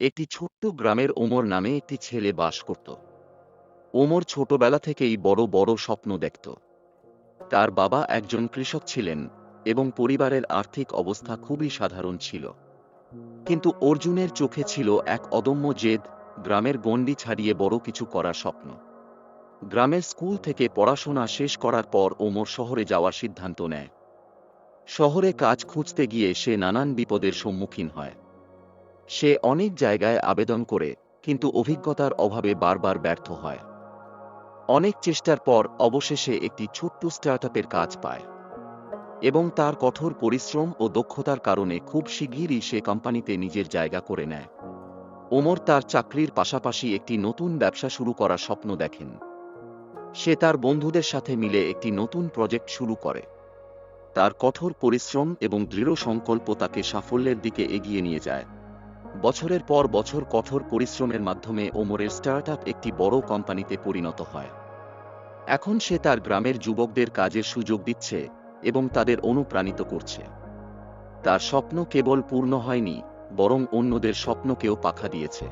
একটি ছোট্ট গ্রামের ওমর নামে একটি ছেলে বাস করত। ওমর ছোটবেলা থেকেই বড় বড় স্বপ্ন দেখত। তার বাবা একজন কৃষক ছিলেন এবং পরিবারের আর্থিক অবস্থা খুবই সাধারণ ছিল। কিন্তু অর্জুনের চোখে ছিল এক অদম্য জেদ, গ্রামের গণ্ডি ছাড়িয়ে বড় কিছু করার স্বপ্ন। গ্রামের স্কুল থেকে পড়াশোনা শেষ করার পর ওমর শহরে যাওয়ার সিদ্ধান্ত নেয়। শহরে কাজ খুঁজতে গিয়ে সে নানান বিপদের সম্মুখীন হয়। সে অনেক জায়গায় আবেদন করে, কিন্তু অভিজ্ঞতার অভাবে বারবার ব্যর্থ হয়। অনেক চেষ্টার পর অবশেষে একটি ছোট্ট স্টার্টআপের কাজ পায় এবং তার কঠোর পরিশ্রম ও দক্ষতার কারণে খুব শিগগিরই সে কোম্পানিতে নিজের জায়গা করে নেয়। ওমর তার চাকরির পাশাপাশি একটি নতুন ব্যবসা শুরু করার স্বপ্ন দেখেন। সে তার বন্ধুদের সাথে মিলে একটি নতুন প্রজেক্ট শুরু করে। তার কঠোর পরিশ্রম এবং দৃঢ় সংকল্প তাকে সাফল্যের দিকে এগিয়ে নিয়ে যায়। বছরের পর বছর কঠোর পরিশ্রমের মাধ্যমে ওমরের স্টার্টআপ একটি বড় কোম্পানিতে পরিণত হয়। এখন সে তার গ্রামের যুবকদের কাজের সুযোগ দিচ্ছে এবং তাদের অনুপ্রাণিত করছে। তার স্বপ্ন কেবল পূর্ণ হয়নি, বরং অন্যদের স্বপ্নকেও পাখা দিয়েছে।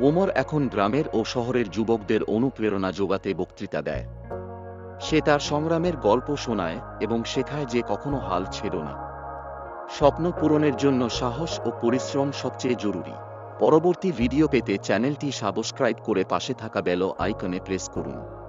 ওমর এখন গ্রামের ও শহরের যুবকদের অনুপ্রেরণা যোগাতে বক্তৃতা দেয়। সে তার সংগ্রামের গল্প শোনায় এবং শেখায় যে কখনো হাল ছেড়ো না। স্বপ্ন পূরণের জন্য সাহস ও পরিশ্রম সবচেয়ে জরুরি। পরবর্তী ভিডিও পেতে চ্যানেলটি সাবস্ক্রাইব করে পাশে থাকা বেল আইকনে প্রেস করুন।